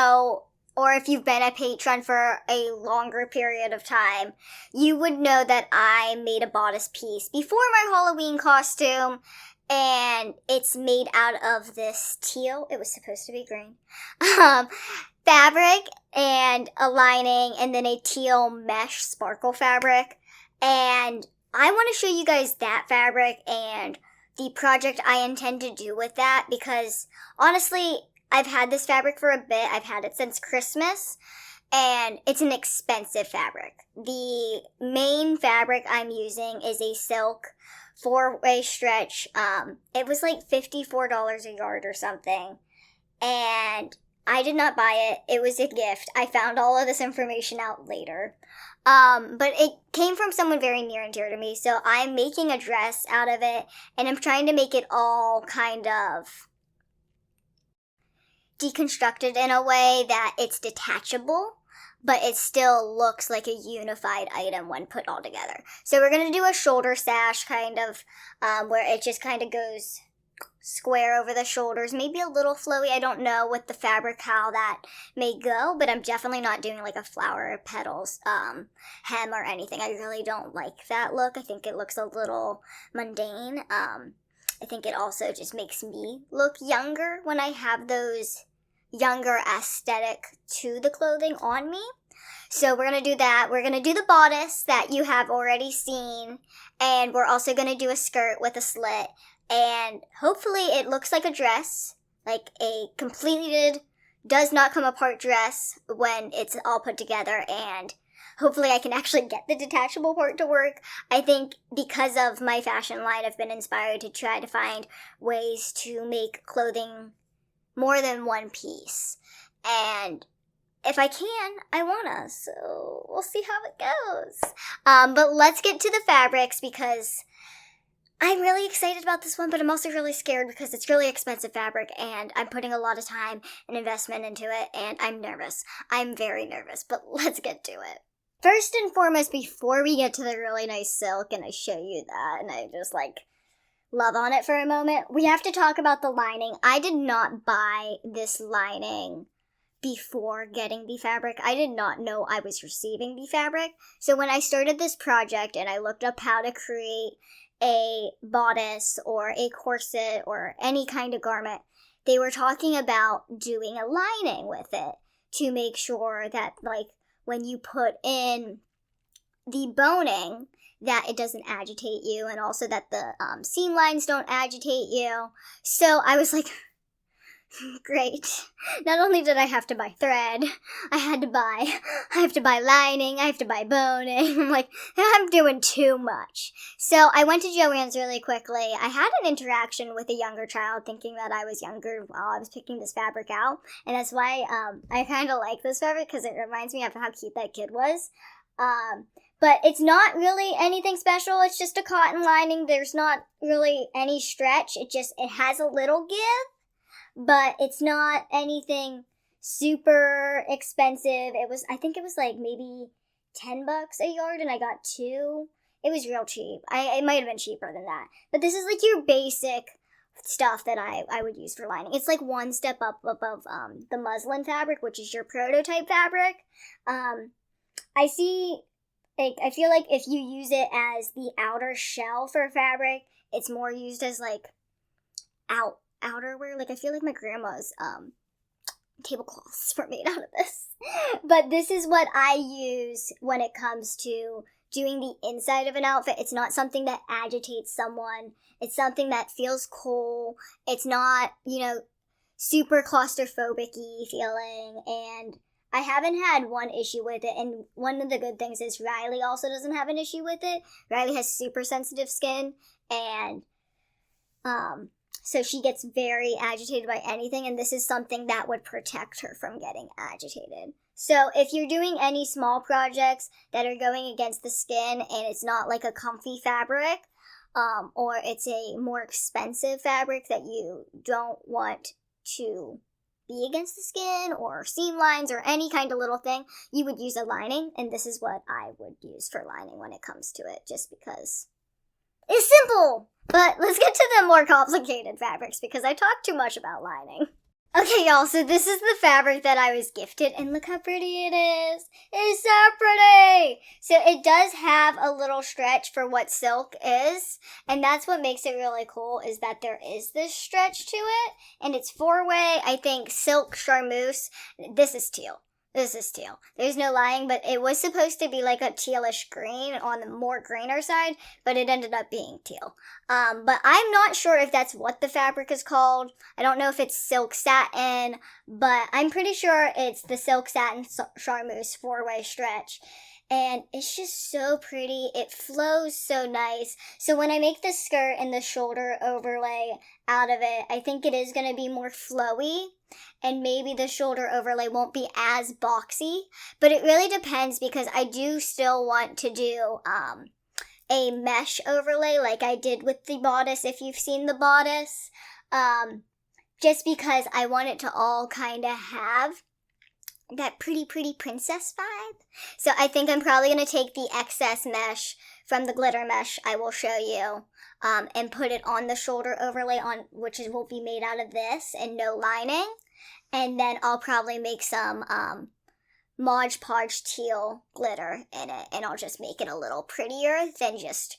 know, or if you've been a patron for a longer period of time, you would know that I made a bodice piece before my Halloween costume, and it's made out of this teal, it was supposed to be green, fabric and a lining, and then a teal mesh sparkle fabric. And I want to show you guys that fabric and the project I intend to do with that, because honestly, I've had this fabric for a bit. I've had it since Christmas, and it's an expensive fabric. The main fabric I'm using is a silk 4-way stretch. It was like $54 a yard or something, and I did not buy it. It was a gift. I found all of this information out later. But it came from someone very near and dear to me, so I'm making a dress out of it, and I'm trying to make it all kind of deconstructed in a way that it's detachable, but it still looks like a unified item when put all together. So we're going to do a shoulder sash kind of, where it just kind of goes square over the shoulders, maybe a little flowy. I don't know with the fabric how that may go, but I'm definitely not doing like a flower petals hem or anything. I really don't like that look. I think it looks a little mundane. I think it also just makes me look younger when I have those younger aesthetic to the clothing on me. So we're going to do that. We're going to do the bodice that you have already seen, and we're also going to do a skirt with a slit, and hopefully it looks like a dress, like a completed, does not come apart dress when it's all put together, and hopefully I can actually get the detachable part to work. I think because of my fashion line, I've been inspired to try to find ways to make clothing more than one piece. And if I can, I wanna, so we'll see how it goes. But let's get to the fabrics, because I'm really excited about this one, but I'm also really scared because it's really expensive fabric, and I'm putting a lot of time and investment into it, and I'm nervous. I'm very nervous, but let's get to it. First and foremost, before we get to the really nice silk, and I show you that, and I just love on it for a moment, we have to talk about the lining. I did not buy this lining before getting the fabric. I did not know I was receiving the fabric. So when I started this project and I looked up how to create a bodice or a corset or any kind of garment, they were talking about doing a lining with it to make sure that when you put in the boning, that it doesn't agitate you, and also that the seam lines don't agitate you. So I was like, great. Not only did I have to buy thread, I have to buy lining, I have to buy boning. I'm like, I'm doing too much. So I went to Joann's really quickly. I had an interaction with a younger child thinking that I was younger while I was picking this fabric out. And that's why I kind of like this fabric, because it reminds me of how cute that kid was. But it's not really anything special. It's just a cotton lining. There's not really any stretch. It has a little give, but it's not anything super expensive. I think it was maybe $10 a yard, and I got 2. It was real cheap. It might have been cheaper than that. But this is your basic stuff that I would use for lining. It's one step up above the muslin fabric, which is your prototype fabric. I feel like if you use it as the outer shell for fabric, it's more used as outerwear. I feel like my grandma's tablecloths were made out of this. But this is what I use when it comes to doing the inside of an outfit. It's not something that agitates someone. It's something that feels cool. It's not, super claustrophobic-y feeling, and I haven't had one issue with it, and one of the good things is Riley also doesn't have an issue with it. Riley has super sensitive skin, and so she gets very agitated by anything, and this is something that would protect her from getting agitated. So if you're doing any small projects that are going against the skin, and it's not a comfy fabric, or it's a more expensive fabric that you don't want to be against the skin or seam lines or any kind of little thing, you would use a lining, and this is what I would use for lining when it comes to it, just because it's simple. But let's get to the more complicated fabrics, because I talk too much about lining. Okay, y'all, so this is the fabric that I was gifted, and look how pretty it is. It's so pretty! So it does have a little stretch for what silk is, and that's what makes it really cool, is that there is this stretch to it, and it's 4-way, I think, silk charmeuse. This is teal. This is teal. There's no lying, but it was supposed to be like a tealish green on the more greener side, but it ended up being teal. But I'm not sure if that's what the fabric is called. I don't know if it's silk satin, but I'm pretty sure it's the silk satin charmeuse 4-way stretch. And it's just so pretty. It flows so nice. So when I make the skirt and the shoulder overlay out of it, I think it is going to be more flowy. And maybe the shoulder overlay won't be as boxy. But it really depends, because I do still want to do a mesh overlay like I did with the bodice, if you've seen the bodice. Just because I want it to all kind of have that pretty princess vibe. So I think I'm probably going to take the excess mesh from the glitter mesh I will show you, and put it on the shoulder overlay, on which will be made out of this and no lining. And then I'll probably make some Mod Podge teal glitter in it, and I'll just make it a little prettier than just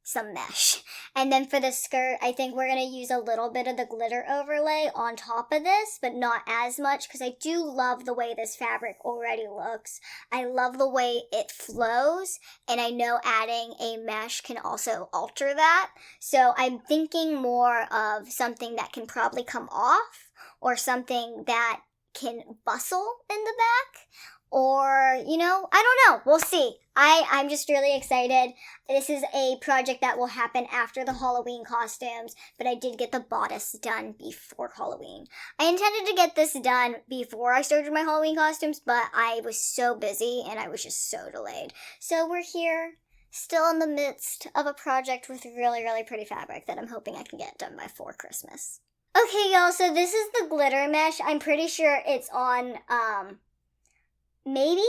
some mesh. And then for the skirt, I think we're going to use a little bit of the glitter overlay on top of this, but not as much, because I do love the way this fabric already looks. I love the way it flows, and I know adding a mesh can also alter that. So I'm thinking more of something that can probably come off, or something that can bustle in the back. Or, I don't know. We'll see. I'm just really excited. This is a project that will happen after the Halloween costumes, but I did get the bodice done before Halloween. I intended to get this done before I started my Halloween costumes, but I was so busy and I was just so delayed. So we're here, still in the midst of a project with really pretty fabric that I'm hoping I can get done before Christmas. Okay, y'all, so this is the glitter mesh. I'm pretty sure it's on, Maybe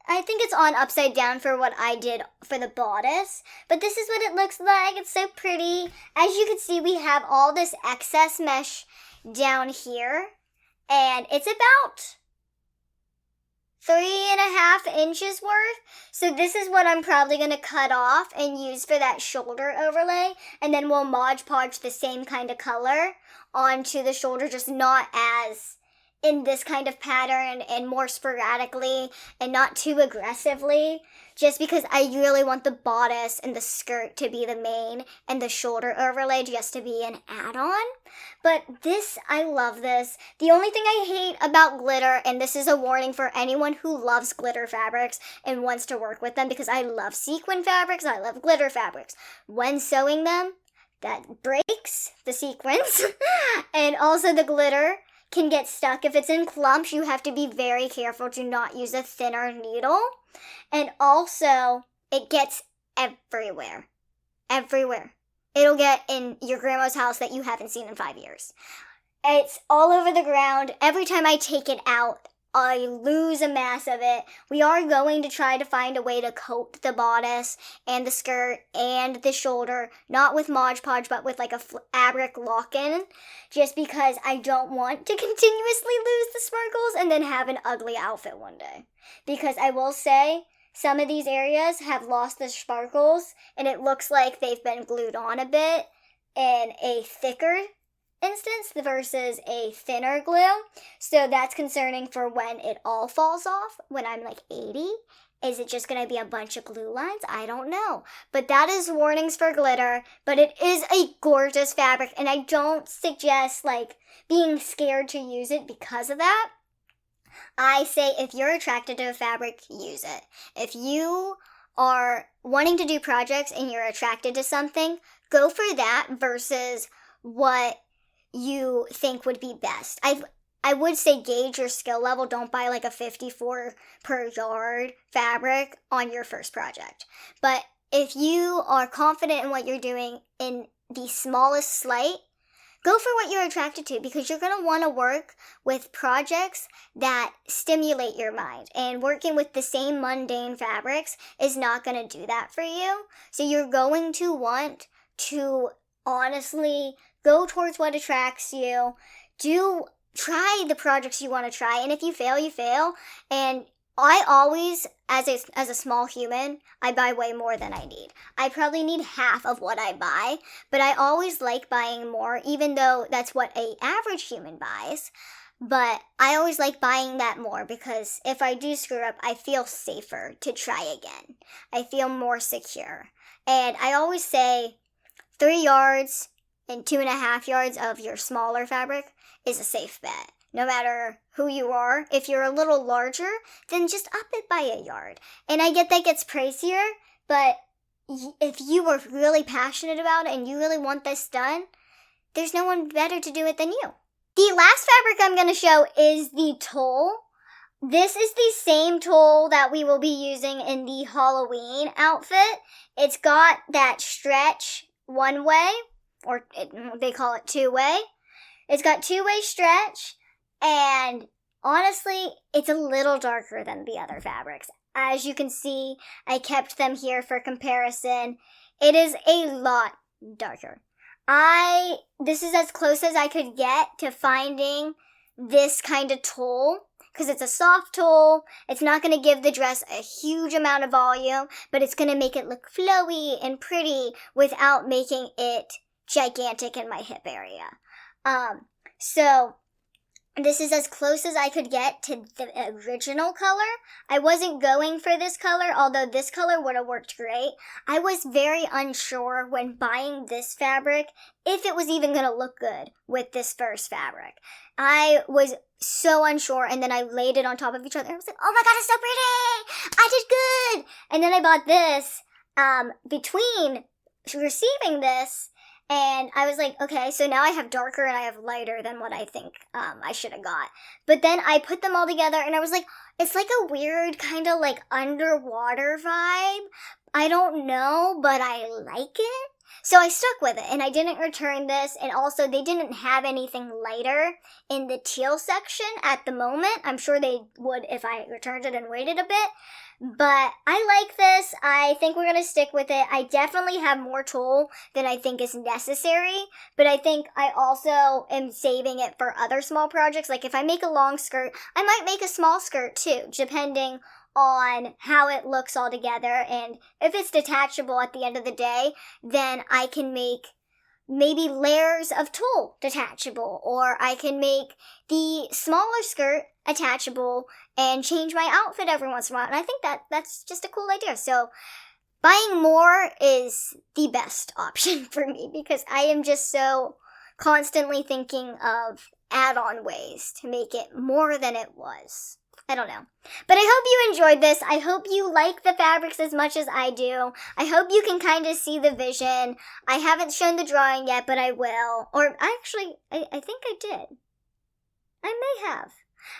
I think it's on upside down for what I did for the bodice. But this is what it looks like. It's so pretty. As you can see, we have all this excess mesh down here. And it's about 3.5 inches worth. So this is what I'm probably going to cut off and use for that shoulder overlay. And then we'll Mod Podge the same kind of color onto the shoulder, just not as in this kind of pattern, and more sporadically and not too aggressively, just because I really want the bodice and the skirt to be the main and the shoulder overlay just to be an add-on. But this, I love this. The only thing I hate about glitter, and this is a warning for anyone who loves glitter fabrics and wants to work with them, because I love sequin fabrics, I love glitter fabrics. When sewing them, that breaks the sequins and also the glitter can get stuck. If it's in clumps, you have to be very careful to not use a thinner needle. And also, it gets everywhere. It'll get in your grandma's house that you haven't seen in 5 years. It's all over the ground. Every time I take it out, I lose a mass of it. We are going to try to find a way to coat the bodice and the skirt and the shoulder, not with Mod Podge, but with like a fabric lock-in, just because I don't want to continuously lose the sparkles and then have an ugly outfit one day. Because I will say, some of these areas have lost the sparkles, and it looks like they've been glued on a bit in a thicker instance versus a thinner glue. So that's concerning for when it all falls off, when I'm like 80. Is it just going to be a bunch of glue lines? I don't know. But that is warnings for glitter. But it is a gorgeous fabric, and I don't suggest like being scared to use it because of that. I say if you're attracted to a fabric, use it. If you are wanting to do projects and you're attracted to something, go for that versus what you think would be best. I would say gauge your skill level. Don't buy like a 54 per yard fabric on your first project. But if you are confident in what you're doing in the smallest slight, go for what you're attracted to, because you're going to want to work with projects that stimulate your mind. And working with the same mundane fabrics is not going to do that for you. So you're going to want to honestly go towards what attracts you. Do try the projects you want to try, and if you fail, you fail. And I always, as a small human, I buy way more than I need. I probably need half of what I buy, but I always like buying more, even though that's what an average human buys. But I always like buying that more because if I do screw up, I feel safer to try again. I feel more secure. And I always say 3 yards and 2.5 yards of your smaller fabric is a safe bet. No matter who you are, if you're a little larger, then just up it by a yard. And I get that gets pricier, but if you were really passionate about it and you really want this done, there's no one better to do it than you. The last fabric I'm going to show is the Tule. This is the same Tule that we will be using in the Halloween outfit. It's got that stretch one way, or they call it two-way. It's got two-way stretch. And honestly, it's a little darker than the other fabrics. As you can see, I kept them here for comparison. It is a lot darker. This is as close as I could get to finding this kind of Tule, because it's a soft Tule. It's not going to give the dress a huge amount of volume, but it's going to make it look flowy and pretty without making it gigantic in my hip area. So this is as close as I could get to the original color. I wasn't going for this color, although this color would have worked great. I was very unsure when buying this fabric if it was even going to look good with this first fabric. I was so unsure, and then I laid it on top of each other. I was like, oh my god, it's so pretty! I did good! And then I bought this between receiving this, and I was like, okay, so now I have darker and I have lighter than what I think I should have got. But then I put them all together and I was like, it's like a weird kind of like underwater vibe. I don't know, but I like it. So I stuck with it and I didn't return this. And also they didn't have anything lighter in the teal section at the moment. I'm sure they would if I returned it and waited a bit. But I like this. I think we're going to stick with it. I definitely have more Tule than I think is necessary. But I think I also am saving it for other small projects. Like if I make a long skirt, I might make a small skirt too, depending on how it looks all together. And if it's detachable at the end of the day, then I can make maybe layers of Tule detachable, or I can make the smaller skirt attachable and change my outfit every once in a while. And I think that's just a cool idea. So buying more is the best option for me because I am just so constantly thinking of add-on ways to make it more than it was. I don't know. But I hope you enjoyed this. I hope you like the fabrics as much as I do. I hope you can kind of see the vision. I haven't shown the drawing yet, but I will. Or actually, I think I did. I may have.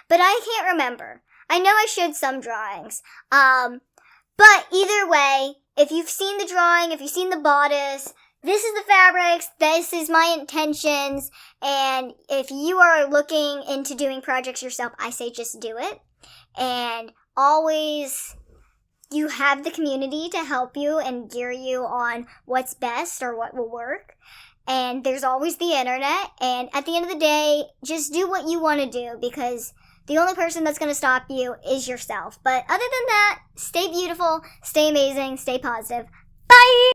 But I can't remember. I know I showed some drawings. But either way, if you've seen the drawing, if you've seen the bodice, this is the fabrics, this is my intentions, and if you are looking into doing projects yourself, I say just do it. And always, you have the community to help you and gear you on what's best or what will work. And there's always the internet, and at the end of the day, just do what you want to do, because the only person that's going to stop you is yourself. But other than that, stay beautiful, stay amazing, stay positive. Bye!